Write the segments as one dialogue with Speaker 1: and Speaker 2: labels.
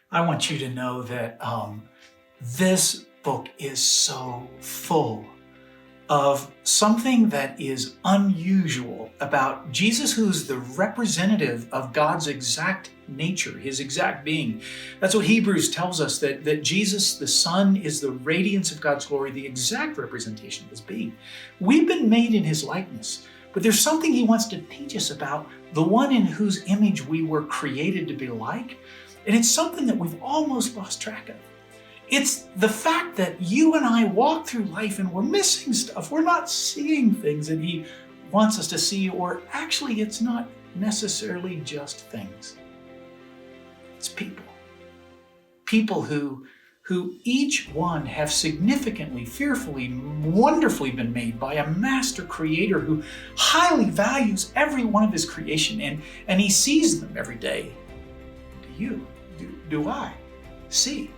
Speaker 1: I want you to know that this book is so full of something that is unusual about Jesus, who's the representative of God's exact nature, his exact being. That's what Hebrews tells us, that Jesus, the Son, is the radiance of God's glory, the exact representation of his being. We've been made in his likeness, but there's something he wants to teach us about the one in whose image we were created to be like, and it's something that we've almost lost track of. It's the fact that you and I walk through life and we're missing stuff. We're not seeing things that he wants us to see, or actually it's not necessarily just things. It's people. People who each one have significantly, fearfully, wonderfully been made by a master creator who highly values every one of his creation, and he sees them every day. Do I see?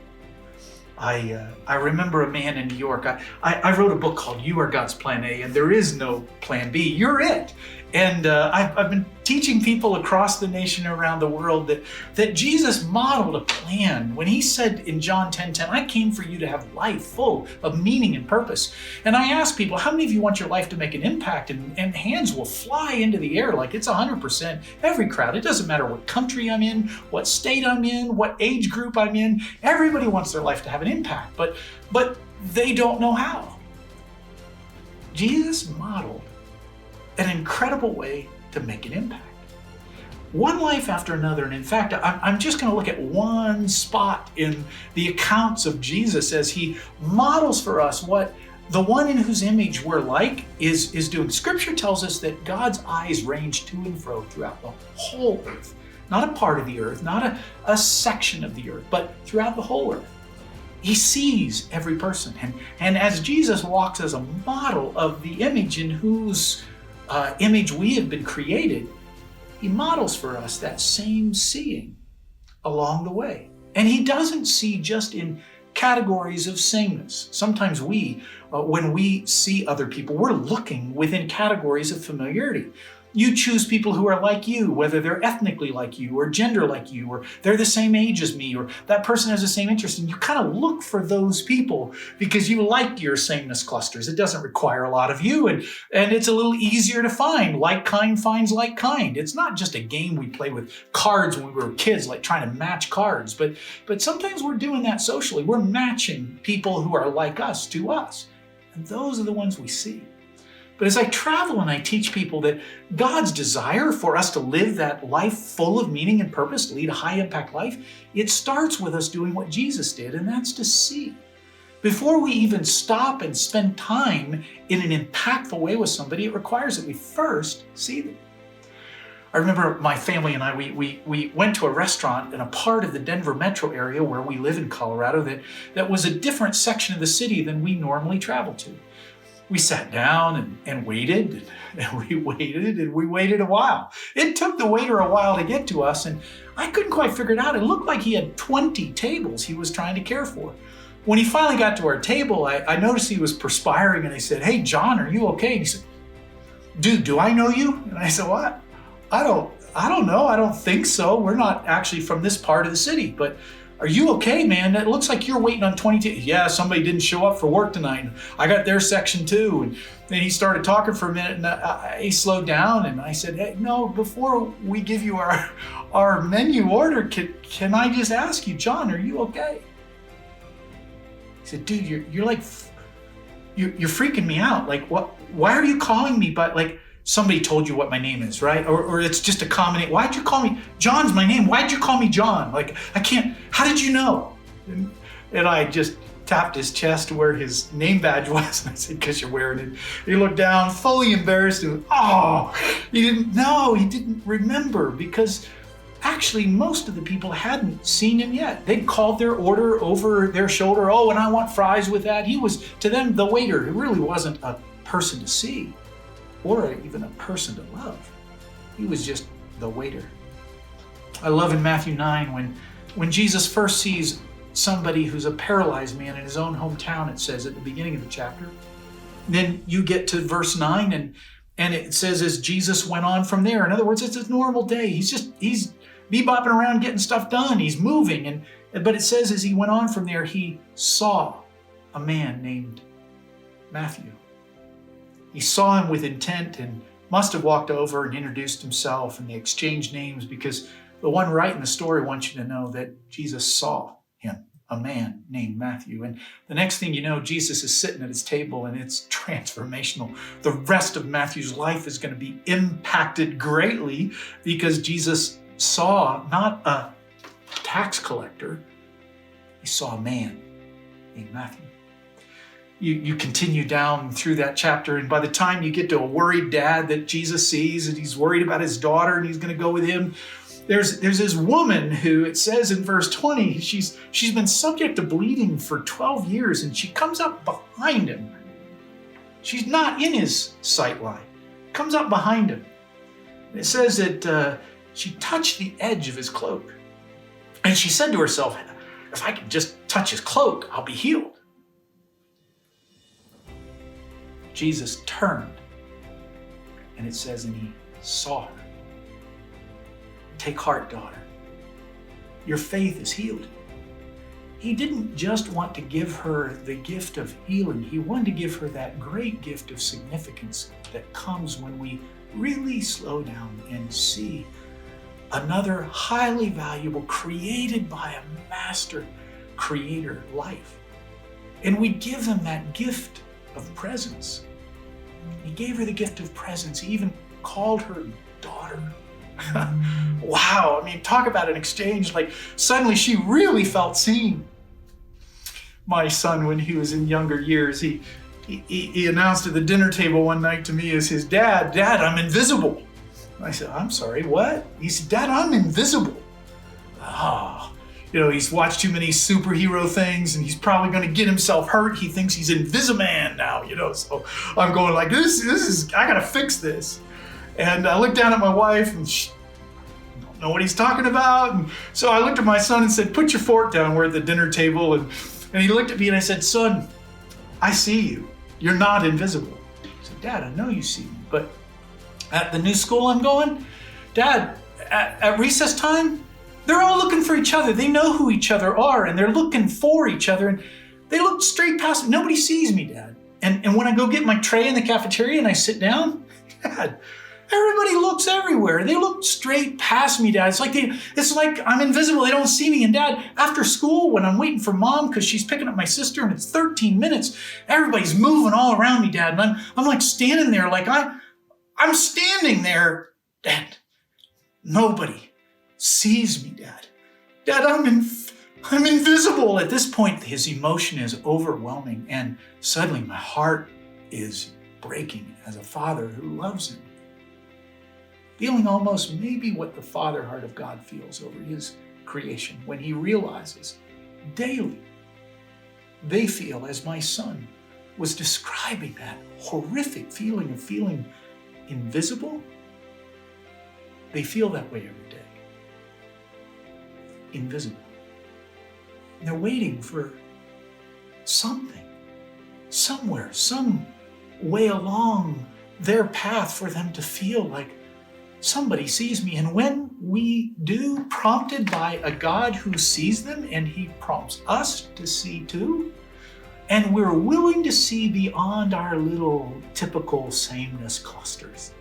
Speaker 1: I remember a man in New York. I wrote a book called You Are God's Plan A, and there is no plan B. You're it. And I've been teaching people across the nation, around the world, that Jesus modeled a plan when he said in John 10:10, I came for you to have life full of meaning and purpose. And I ask people, how many of you want your life to make an impact? And hands will fly into the air like it's 100%. Every crowd. It doesn't matter what country I'm in, what state I'm in, what age group I'm in. Everybody wants their life to have an impact, but they don't know how. Jesus modeled an incredible way to make an impact. One life after another. And in fact, I'm just going to look at one spot in the accounts of Jesus as he models for us what the one in whose image we're like is doing. Scripture tells us that God's eyes range to and fro throughout the whole earth. Not a part of the earth, not a section of the earth, but throughout the whole earth. He sees every person. And as Jesus walks as a model of the image in whose image we have been created, he models for us that same seeing along the way. And he doesn't see just in categories of sameness. Sometimes when we see other people, we're looking within categories of familiarity. You choose people who are like you, whether they're ethnically like you or gender like you, or they're the same age as me, or that person has the same interest. And you kind of look for those people because you like your sameness clusters. It doesn't require a lot of you, and it's a little easier to find. Like kind finds like kind. It's not just a game we play with cards when we were kids, like trying to match cards. But sometimes we're doing that socially. We're matching people who are like us to us. And those are the ones we see. But as I travel and I teach people that God's desire for us to live that life full of meaning and purpose, to lead a high impact life, it starts with us doing what Jesus did, and that's to see. Before we even stop and spend time in an impactful way with somebody, it requires that we first see them. I remember my family and I, we went to a restaurant in a part of the Denver metro area where we live in Colorado that was a different section of the city than we normally travel to. We sat down and waited, and we waited a while. It took the waiter a while to get to us, and I couldn't quite figure it out. It looked like he had 20 tables he was trying to care for. When he finally got to our table, I noticed he was perspiring, and I said, "Hey, John, are you okay?" And he said, "Dude, do I know you?" And I said, "What? I don't know. I don't think so. We're not actually from this part of the city, but are you okay, man? It looks like you're waiting on 20 Yeah, somebody didn't show up for work tonight. I got their section too." And then he started talking for a minute, and he slowed down, and I said, "Hey, no, before we give you our menu order, can I just ask you, John, are you okay?" He said, "Dude, you're like, you're freaking me out. Like, what? Why are you calling me? But like, somebody told you what my name is, right? Or it's just a common name. Why'd you call me? John's my name. Why'd you call me John? Like, I can't, how did you know?" And I just tapped his chest where his name badge was. And I said, "Because you're wearing it." He looked down, fully embarrassed. And he didn't remember, because actually most of the people hadn't seen him yet. They'd called their order over their shoulder. "Oh, and I want fries with that." He was, to them, the waiter. It really wasn't a person to see, or even a person to love. He was just the waiter. I love in Matthew 9 when Jesus first sees somebody who's a paralyzed man in his own hometown, it says at the beginning of the chapter. Then you get to verse 9 and it says, as Jesus went on from there. In other words, it's a normal day. He's bebopping around getting stuff done. He's moving. But it says as he went on from there, he saw a man named Matthew. He saw him with intent and must have walked over and introduced himself, and they exchanged names, because the one writing the story wants you to know that Jesus saw him, a man named Matthew. And the next thing you know, Jesus is sitting at his table, and it's transformational. The rest of Matthew's life is going to be impacted greatly, because Jesus saw not a tax collector, he saw a man named Matthew. You continue down through that chapter, and by the time you get to a worried dad that Jesus sees, and he's worried about his daughter and he's going to go with him, there's this woman who, it says in verse 20, she's been subject to bleeding for 12 years, and she comes up behind him. She's not in his sight line. Comes up behind him. And it says that she touched the edge of his cloak. And she said to herself, if I can just touch his cloak, I'll be healed. Jesus turned, and it says, and he saw her. Take heart, daughter. Your faith has healed you. He didn't just want to give her the gift of healing. He wanted to give her that great gift of significance that comes when we really slow down and see another highly valuable, created by a master creator life. And we give them that gift of presence. He gave her the gift of presence. He even called her daughter. Wow, I mean, talk about an exchange. Like, suddenly she really felt seen. My son, when he was in younger years, he announced at the dinner table one night to me as his dad, "Dad, I'm invisible." I said, "I'm sorry, what?" He said, "Dad, I'm invisible." Oh, he's watched too many superhero things, and he's probably going to get himself hurt. He thinks he's Invisiman now, so I'm going like, this is, I got to fix this. And I looked down at my wife, and she don't know what he's talking about. And so I looked at my son and said, "Put your fork down." We're at the dinner table, and he looked at me and I said, "Son, I see you. You're not invisible." He said, "Dad, I know you see me, but at the new school I'm going, Dad, at recess time, they're all looking for each other. They know who each other are, and they're looking for each other, and they look straight past me. Nobody sees me, Dad. And when I go get my tray in the cafeteria and I sit down, Dad, everybody looks everywhere. They look straight past me, Dad. It's like I'm invisible. They don't see me. And Dad, after school, when I'm waiting for Mom because she's picking up my sister and it's 13 minutes, everybody's moving all around me, Dad. And I'm like standing there, like I'm standing there, Dad. Nobody sees me, Dad. Dad, I'm invisible." At this point, his emotion is overwhelming, and suddenly my heart is breaking as a father who loves him. Feeling almost maybe what the father heart of God feels over his creation when he realizes daily they feel, as my son was describing that horrific feeling of feeling invisible, they feel that way every day. Invisible. And they're waiting for something, somewhere, some way along their path for them to feel like somebody sees me. And when we do, prompted by a God who sees them, and he prompts us to see too, and we're willing to see beyond our little typical sameness clusters,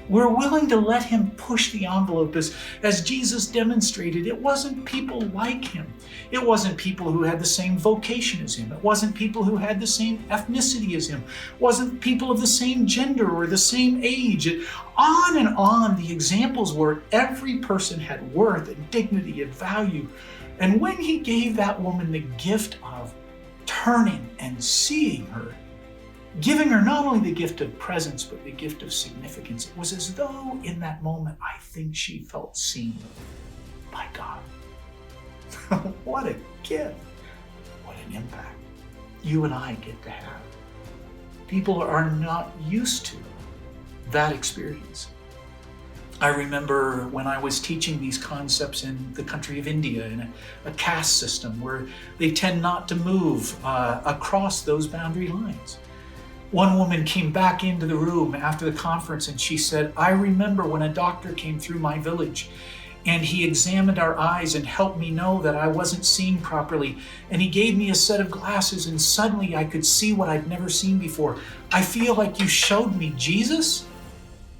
Speaker 1: we're willing to let him push the envelope as Jesus demonstrated. It wasn't people like him. It wasn't people who had the same vocation as him. It wasn't people who had the same ethnicity as him. It wasn't people of the same gender or the same age. On and on, the examples were every person had worth and dignity and value. And when he gave that woman the gift of turning and seeing her, giving her not only the gift of presence, but the gift of significance, it was as though in that moment, I think she felt seen by God. What a gift. What an impact you and I get to have. People are not used to that experience. I remember when I was teaching these concepts in the country of India, in a caste system where they tend not to move across those boundary lines. One woman came back into the room after the conference and she said, "I remember when a doctor came through my village and he examined our eyes and helped me know that I wasn't seeing properly. And he gave me a set of glasses, and suddenly I could see what I'd never seen before. I feel like you showed me Jesus,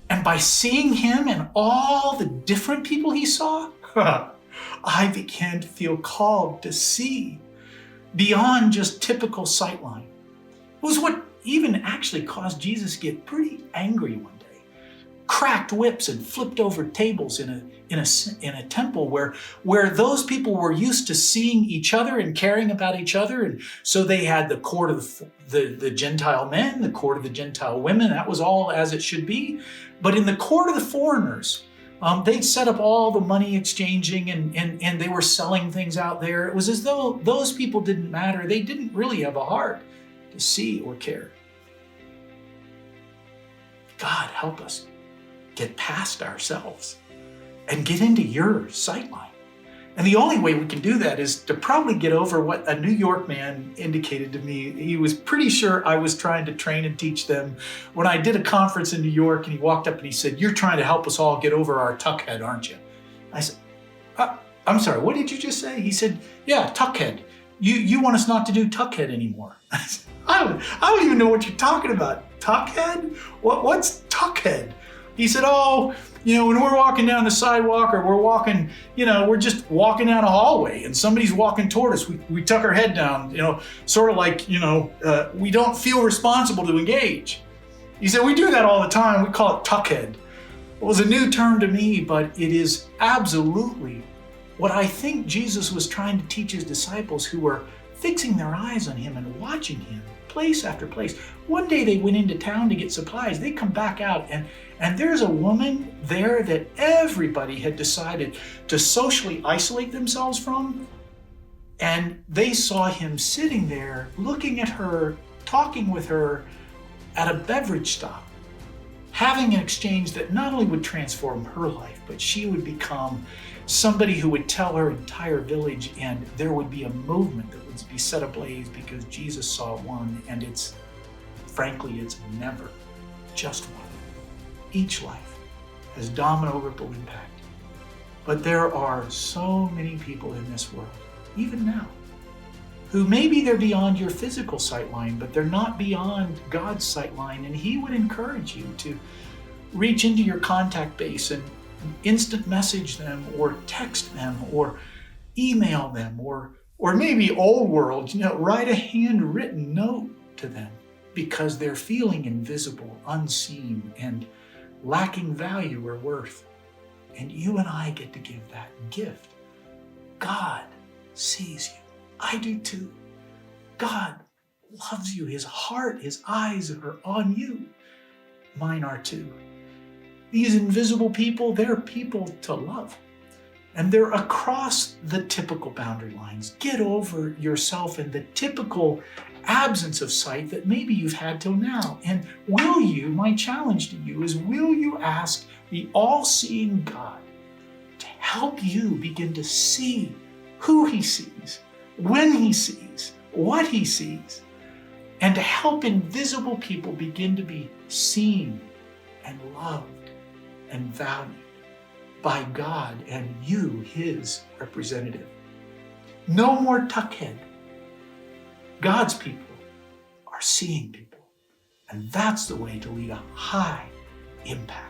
Speaker 1: and by seeing him and all the different people he saw, I began to feel called to see beyond just typical sightline. It was what even actually caused Jesus to get pretty angry one day. Cracked whips and flipped over tables in a temple where those people were used to seeing each other and caring about each other. And so they had the court of the Gentile men, the court of the Gentile women. That was all as it should be. But in the court of the foreigners, they'd set up all the money exchanging and they were selling things out there. It was as though those people didn't matter. They didn't really have a heart to see or care. God, help us get past ourselves and get into your sightline. And the only way we can do that is to probably get over what a New York man indicated to me. He was pretty sure I was trying to train and teach them. When I did a conference in New York, and he walked up and he said, "You're trying to help us all get over our tuckhead, aren't you?" I said, "I'm sorry, what did you just say?" He said, "Yeah, tuckhead. You want us not to do tuckhead anymore." I said, I don't even know what you're talking about. Tuckhead? What's tuckhead? He said, "Oh, when we're walking down the sidewalk, or we're walking, we're just walking down a hallway and somebody's walking toward us, we tuck our head down, sort of like, we don't feel responsible to engage." He said, "We do that all the time. We call it tuckhead." It was a new term to me, but it is absolutely what I think Jesus was trying to teach his disciples, who were fixing their eyes on him and watching him place after place. One day they went into town to get supplies. They come back out and there's a woman there that everybody had decided to socially isolate themselves from. And they saw him sitting there, looking at her, talking with her at a beverage stop, having an exchange that not only would transform her life, but she would become somebody who would tell her entire village, and there would be a movement that would be set ablaze because Jesus saw one. And it's never just one. Each life has domino ripple impact. But there are so many people in this world, even now, who maybe they're beyond your physical sightline, but they're not beyond God's sightline. And he would encourage you to reach into your contact base and instant message them, or text them, or email them, or maybe old world, write a handwritten note to them, because they're feeling invisible, unseen, and lacking value or worth. And you and I get to give that gift. God sees you. I do too. God loves you. His heart, his eyes are on you. Mine are too. These invisible people, they're people to love. And they're across the typical boundary lines. Get over yourself and the typical absence of sight that maybe you've had till now. And my challenge to you is, will you ask the all-seeing God to help you begin to see who he sees, when he sees, what he sees, and to help invisible people begin to be seen and loved and valued by God and you, his representative. No more tuckhead. God's people are seeing people, and that's the way to lead a high impact